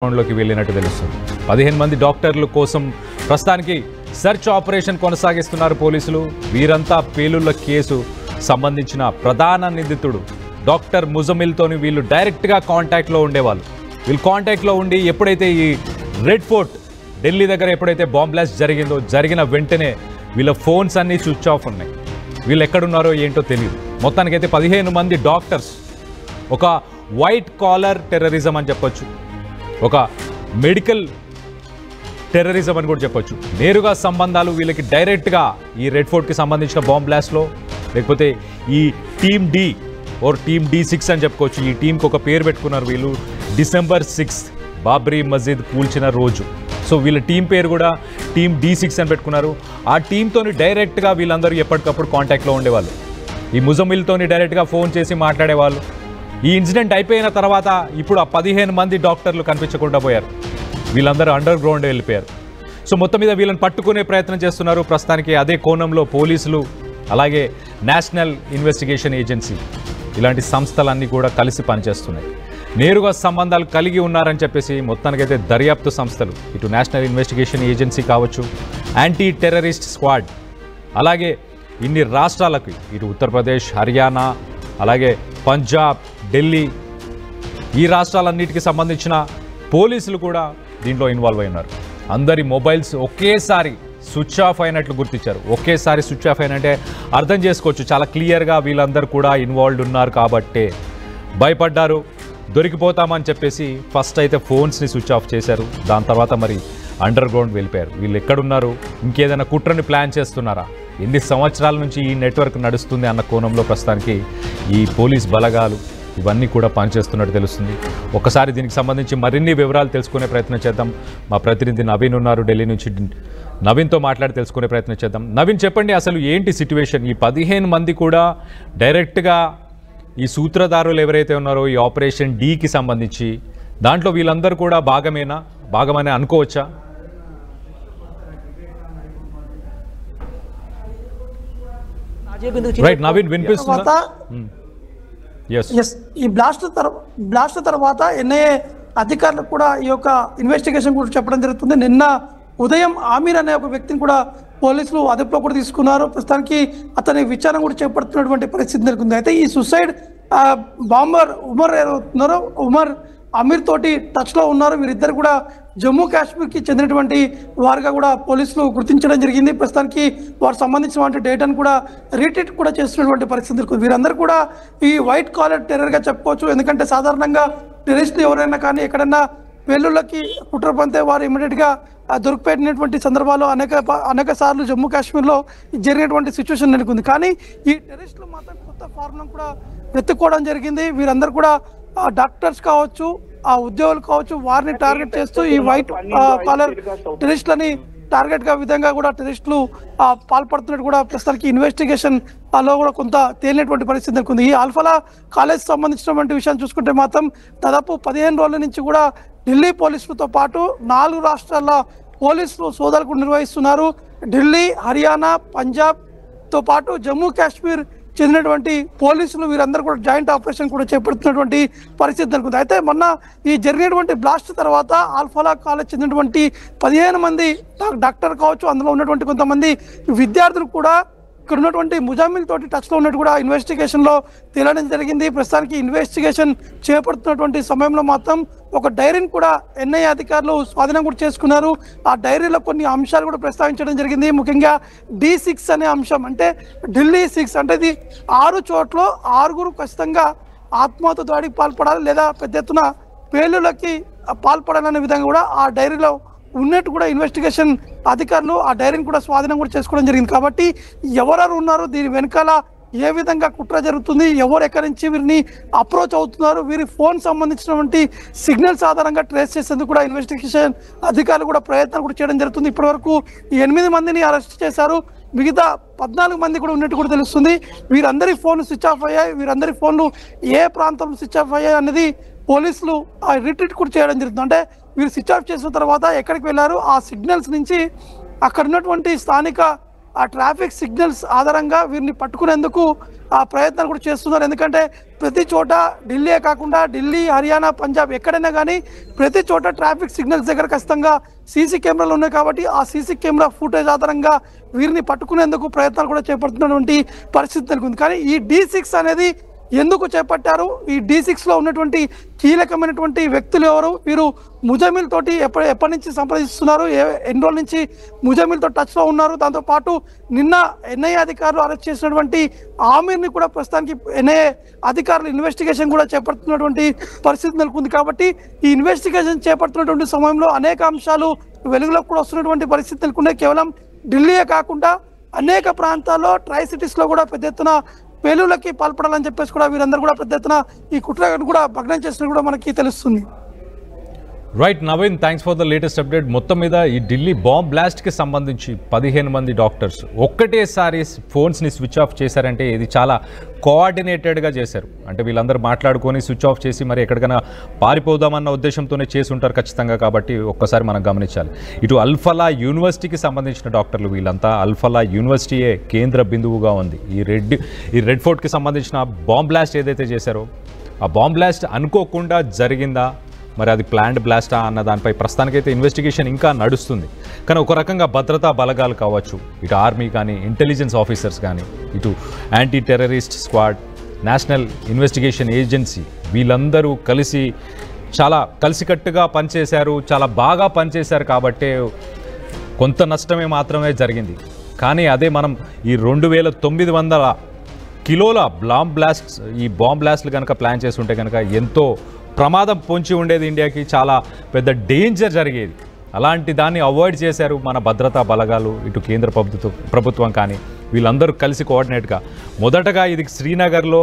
లోకి వెళ్ళినట్టు తెలుస్తుంది. 15 మంది డాక్టర్ల కోసం ప్రస్తుతానికి సెర్చ్ ఆపరేషన్ కొనసాగిస్తున్నారు పోలీసులు. వీరంతా పేలుళ్ల కేసు సంబంధించిన ప్రధాన నిందితుడు డాక్టర్ ముజమిల్తోని వీళ్ళు డైరెక్ట్గా కాంటాక్ట్లో ఉండేవాళ్ళు. వీళ్ళు కాంటాక్ట్లో ఉండి ఎప్పుడైతే ఈ రెడ్ ఫోర్ట్ ఢిల్లీ దగ్గర ఎప్పుడైతే బాంబ్ బ్లాస్ట్ జరిగిన వెంటనే వీళ్ళ ఫోన్స్ అన్నీ స్విచ్ ఆఫ్ ఉన్నాయి. వీళ్ళు ఎక్కడున్నారో ఏంటో తెలియదు. మొత్తానికైతే 15 మంది డాక్టర్స్ ఒక వైట్ కాలర్ టెర్రరిజం అని చెప్పొచ్చు, ఒక మెడికల్ టెర్రరిజం అని కూడా చెప్పొచ్చు. నేరుగా సంబంధాలు వీళ్ళకి డైరెక్ట్గా ఈ రెడ్ ఫోర్ట్కి సంబంధించిన బాంబ్ బ్లాస్ట్లో, లేకపోతే ఈ team D or team D6 అని చెప్పుకోవచ్చు. ఈ టీంకి ఒక పేరు పెట్టుకున్నారు వీళ్ళు. December 6 బాబ్రీ మస్జిద్ కూల్చిన రోజు. సో వీళ్ళ టీం పేరు కూడా టీమ్ D6 అని పెట్టుకున్నారు. ఆ టీంతోని డైరెక్ట్గా వీళ్ళందరూ ఎప్పటికప్పుడు కాంటాక్ట్లో ఉండేవాళ్ళు. ఈ ముజమిల్తోని డైరెక్ట్గా ఫోన్ చేసి మాట్లాడేవాళ్ళు. ఈ ఇన్సిడెంట్ అయిపోయిన తర్వాత ఇప్పుడు ఆ 15 మంది డాక్టర్లు కనిపించకుండా పోయారు. వీళ్ళందరూ అండర్ గ్రౌండ్ వెళ్ళిపోయారు. సో మొత్తం మీద వీళ్ళని పట్టుకునే ప్రయత్నం చేస్తున్నారు. ప్రస్తుతానికి అదే కోణంలో పోలీసులు, అలాగే నేషనల్ ఇన్వెస్టిగేషన్ ఏజెన్సీ, ఇలాంటి సంస్థలన్నీ కూడా కలిసి పనిచేస్తున్నాయి. నేరుగా సంబంధాలు కలిగి ఉన్నారని చెప్పేసి మొత్తానికైతే దర్యాప్తు సంస్థలు, ఇటు నేషనల్ ఇన్వెస్టిగేషన్ ఏజెన్సీ కావచ్చు, యాంటీ టెర్రరిస్ట్ స్క్వాడ్, అలాగే ఇన్ని రాష్ట్రాలకి, ఇటు ఉత్తరప్రదేశ్, హర్యానా, అలాగే పంజాబ్, ఢిల్లీ, ఈ రాష్ట్రాలన్నిటికీ సంబంధించిన పోలీసులు కూడా దీంట్లో ఇన్వాల్వ్ అయి ఉన్నారు. అందరి మొబైల్స్ ఒకేసారి స్విచ్ ఆఫ్ అయినట్లు గుర్తించారు. ఒకేసారి స్విచ్ ఆఫ్ అయినంటే అర్థం చేసుకోవచ్చు, చాలా క్లియర్గా వీళ్ళందరూ కూడా ఇన్వాల్వ్డ్ ఉన్నారు కాబట్టే భయపడ్డారు. దొరికిపోతామని చెప్పేసి ఫస్ట్ అయితే ఫోన్స్ని స్విచ్ ఆఫ్ చేశారు. దాని తర్వాత మరి అండర్ గ్రౌండ్ వెళ్ళిపోయారు. వీళ్ళు ఎక్కడున్నారు, ఇంకేదైనా కుట్రని ప్లాన్ చేస్తున్నారా, ఎన్ని సంవత్సరాల నుంచి ఈ నెట్వర్క్ నడుస్తుంది అన్న కోణంలో ప్రస్తుతానికి ఈ పోలీస్ బలగాలు ఇవన్నీ కూడా పనిచేస్తున్నట్టు తెలుస్తుంది. ఒకసారి దీనికి సంబంధించి మరిన్ని వివరాలు తెలుసుకునే ప్రయత్నం చేద్దాం. మా ప్రతినిధి నవీన్ ఉన్నారు ఢిల్లీ నుంచి. నవీన్తో మాట్లాడి తెలుసుకునే ప్రయత్నం చేద్దాం. నవీన్, చెప్పండి, అసలు ఏంటి సిట్యువేషన్? ఈ 15 మంది కూడా డైరెక్ట్గా ఈ సూత్రధారులు ఎవరైతే ఉన్నారో ఈ ఆపరేషన్ డీకి సంబంధించి, దాంట్లో వీళ్ళందరూ కూడా భాగమనే అనుకోవచ్చా? రైట్ నవీన్, వినిపిస్తుందా? ఈ బ్లాస్ట్ తర్వాత ఎన్ఐఏ అధికారులకు కూడా ఈ యొక్క ఇన్వెస్టిగేషన్ కూడా చెప్పడం జరుగుతుంది. నిన్న ఉదయం ఆమీర్ అనే ఒక వ్యక్తిని కూడా పోలీసులు అదుపులో కూడా తీసుకున్నారు. ప్రస్తుతానికి అతని విచారణ కూడా చేపడుతున్నటువంటి పరిస్థితి నెలకొంది. అయితే ఈ సూసైడ్ బాంబర్ ఉమర్ అమీర్ తోటి టచ్లో ఉన్నారు. వీరిద్దరు కూడా జమ్మూ కాశ్మీర్కి చెందినటువంటి వారుగా కూడా పోలీసులు గుర్తించడం జరిగింది. ప్రస్తుతానికి వారు సంబంధించినటువంటి డేటాను కూడా రీట్రీట్ కూడా చేస్తున్నటువంటి పరిస్థితి. వీరందరూ కూడా ఈ వైట్ కాలర్ టెర్రర్గా చెప్పుకోవచ్చు. ఎందుకంటే సాధారణంగా టెర్రరిస్టులు ఎవరైనా కానీ ఎక్కడైనా పేలుళ్ళకి కుట్ర పంతే వారు ఇమీడియట్గా దొరికిపోయినటువంటి సందర్భాలు అనేక సార్లు జమ్మూ కాశ్మీర్లో జరిగినటువంటి సిచ్యువేషన్ నెలకొంది. కానీ ఈ టెర్రరిస్టులు మాత్రం కొత్త ఫార్ములా కూడా వెతుక్కోవడం జరిగింది. వీరందరూ కూడా డాక్టర్స్ కావచ్చు, ఆ ఉద్యోగులు కావచ్చు, వారిని టార్గెట్ చేస్తూ ఈ వైట్ కాలర్ టెర్రరిస్టులని టార్గెట్గా విధంగా కూడా టెర్రరిస్టులు పాల్పడుతున్నట్టు కూడా ప్రస్తుతానికి ఇన్వెస్టిగేషన్ లో కూడా కొంత తేలినటువంటి పరిస్థితి నెలకొంది. ఈ ఆల్ఫలా కాలేజ్ సంబంధించినటువంటి విషయాన్ని చూసుకుంటే మాత్రం దాదాపు 15 రోజుల నుంచి కూడా ఢిల్లీ పోలీసులతో పాటు 4 రాష్ట్రాల పోలీసులు సోదాలు కూడా నిర్వహిస్తున్నారు. ఢిల్లీ, హర్యానా, పంజాబ్తో పాటు జమ్మూ కాశ్మీర్ చెందినటువంటి పోలీసులు వీరందరూ కూడా జాయింట్ ఆపరేషన్ కూడా చేపడుతున్నటువంటి పరిస్థితి నెలకొంది. అయితే మొన్న ఈ జరిగినటువంటి బ్లాస్ట్ తర్వాత ఆల్ఫలా కాలేజ్ చెందినటువంటి 15 మంది డాక్టర్ కావచ్చు, అందులో ఉన్నటువంటి కొంతమంది విద్యార్థులు కూడా ఇక్కడ ఉన్నటువంటి ముజామిల్ తోటి టచ్లో ఉన్నట్టు కూడా ఇన్వెస్టిగేషన్లో తేలడం జరిగింది. ప్రస్తుతానికి ఇన్వెస్టిగేషన్ చేపడుతున్నటువంటి సమయంలో మాత్రం ఒక డైరీని కూడా ఎన్ఐఏ అధికారులు స్వాధీనం కూడా చేసుకున్నారు. ఆ డైరీలో కొన్ని అంశాలు కూడా ప్రస్తావించడం జరిగింది. ముఖ్యంగా D6 అనే అంశం, అంటే ఢిల్లీ 6 అంటే ఇది 6 చోట్ల 6 ఖచ్చితంగా ఆత్మహత్య దాడికి పాల్పడాలి లేదా పెద్ద ఎత్తున పేలులకి పాల్పడాలనే విధంగా కూడా ఆ డైరీలో ఉన్నట్టు కూడా ఇన్వెస్టిగేషన్ అధికారులు ఆ డైరీని కూడా స్వాధీనం కూడా చేసుకోవడం జరిగింది. కాబట్టి ఎవరెవరు ఉన్నారు, దీని వెనకాల ఏ విధంగా కుట్ర జరుగుతుంది, ఎవరు ఎక్కడి నుంచి వీరిని అప్రోచ్ అవుతున్నారు, వీరి ఫోన్ సంబంధించినటువంటి సిగ్నల్స్ ఆధారంగా ట్రేస్ చేసేందుకు కూడా ఇన్వెస్టిగేషన్ అధికారులు కూడా ప్రయత్నాలు కూడా చేయడం జరుగుతుంది. ఇప్పటి వరకు 8 మందిని అరెస్ట్ చేశారు. మిగతా 14 మంది కూడా ఉన్నట్టు కూడా తెలుస్తుంది. వీరందరి ఫోన్ స్విచ్ ఆఫ్ అయ్యాయి. వీరందరి ఫోన్లు ఏ ప్రాంతంలో స్విచ్ ఆఫ్ అయ్యాయి అనేది పోలీసులు రిట్రీట్ కూడా చేయడం జరుగుతుంది. అంటే వీరు స్విచ్ ఆఫ్ చేసిన తర్వాత ఎక్కడికి వెళ్ళారు, ఆ సిగ్నల్స్ నుంచి అక్కడ ఉన్నటువంటి స్థానిక ఆ ట్రాఫిక్ సిగ్నల్స్ ఆధారంగా వీరిని పట్టుకునేందుకు ఆ ప్రయత్నాలు కూడా చేస్తున్నారు. ఎందుకంటే ప్రతి చోట ఢిల్లీ కాకుండా ఢిల్లీ, హర్యానా, పంజాబ్ ఎక్కడైనా కానీ ప్రతి చోట ట్రాఫిక్ సిగ్నల్స్ దగ్గర ఖచ్చితంగా సీసీ కెమెరాలు ఉన్నాయి. కాబట్టి ఆ సీసీ కెమెరా ఫుటేజ్ ఆధారంగా వీరిని పట్టుకునేందుకు ప్రయత్నాలు కూడా చేపడుతున్నటువంటి పరిస్థితి నెలకొంది. కానీ ఈ D6 అనేది ఎందుకు చేపట్టారు, ఈ D6లో ఉన్నటువంటి కీలకమైనటువంటి వ్యక్తులు ఎవరు, వీరు ముజమిల్ తోటి ఎప్పటి నుంచి సంప్రదిస్తున్నారు, ఎన్ని రోజుల నుంచి ముజమిల్తో టచ్లో ఉన్నారు, దాంతోపాటు నిన్న ఎన్ఐఏ అధికారులు అరెస్ట్ చేసినటువంటి ఆమీర్ని కూడా ప్రస్తుతానికి ఎన్ఐఏ అధికారులు ఇన్వెస్టిగేషన్ కూడా చేపడుతున్నటువంటి పరిస్థితి నెలకొంది. కాబట్టి ఈ ఇన్వెస్టిగేషన్ చేపడుతున్నటువంటి సమయంలో అనేక అంశాలు వెలుగులోకి కూడా వస్తున్నటువంటి పరిస్థితి నెలకొన్నాయి. కేవలం ఢిల్లీయే కాకుండా అనేక ప్రాంతాల్లో ట్రై సిటీస్లో కూడా పెద్ద ఎత్తున పేలులకి పాల్పడాలని చెప్పేసి కూడా వీరందరూ కూడా పెద్ద ఎత్తున ఈ కుట్రను కూడా భగ్నం చేసినట్టు కూడా మనకి తెలుస్తుంది. Right Naveen, thanks for the latest update. మొత్తం మీద ఈ ఢిల్లీ బాంబ్ బ్లాస్ట్కి సంబంధించి 15 మంది డాక్టర్స్ ఒక్కటేసారి ఫోన్స్ని స్విచ్ ఆఫ్ చేశారంటే ఇది చాలా కోఆర్డినేటెడ్గా చేశారు. అంటే వీళ్ళందరూ మాట్లాడుకొని స్విచ్ ఆఫ్ చేసి మరి ఎక్కడికైనా పారిపోదామన్న ఉద్దేశంతోనే చేసి ఉంటారు ఖచ్చితంగా. కాబట్టి ఒక్కసారి మనం గమనించాలి. ఇటు అల్ఫలా యూనివర్సిటీకి సంబంధించిన డాక్టర్లు వీళ్ళంతా, అల్ఫలా యూనివర్సిటీయే కేంద్ర బిందువుగా ఉంది. ఈ రెడ్ ఫోర్ట్కి సంబంధించిన బాంబ్ బ్లాస్ట్ ఏదైతే చేశారో ఆ బాంబ్ బ్లాస్ట్ అనుకోకుండా జరిగిందా, మరి అది ప్లాన్డ్ బ్లాస్టా అన్న దానిపై ప్రస్తుతానికైతే ఇన్వెస్టిగేషన్ ఇంకా నడుస్తుంది. కానీ ఒక రకంగా భద్రతా బలగాలు కావచ్చు, ఇటు ఆర్మీ కానీ, ఇంటెలిజెన్స్ ఆఫీసర్స్ కానీ, ఇటు anti terrorist squad, national investigation agency వీళ్ళందరూ కలిసి చాలా కలిసికట్టుగా పనిచేశారు, చాలా బాగా పనిచేశారు. కాబట్టే కొంత నష్టమే మాత్రమే జరిగింది. కానీ అదే మనం ఈ 2900 కిలోల ఈ బాంబ్ బ్లాస్ట్లు కనుక ప్లాన్ చేసి ఉంటే కనుక ఎంతో ప్రమాదం పొంచి ఉండేది, ఇండియాకి చాలా పెద్ద డేంజర్ జరిగేది. అలాంటి దాన్ని అవాయిడ్ చేశారు మన భద్రతా బలగాలు, ఇటు కేంద్ర ప్రభుత్వం కానీ వీళ్ళందరూ కలిసి కోఆర్డినేట్గా. మొదటగా ఇది శ్రీనగర్లో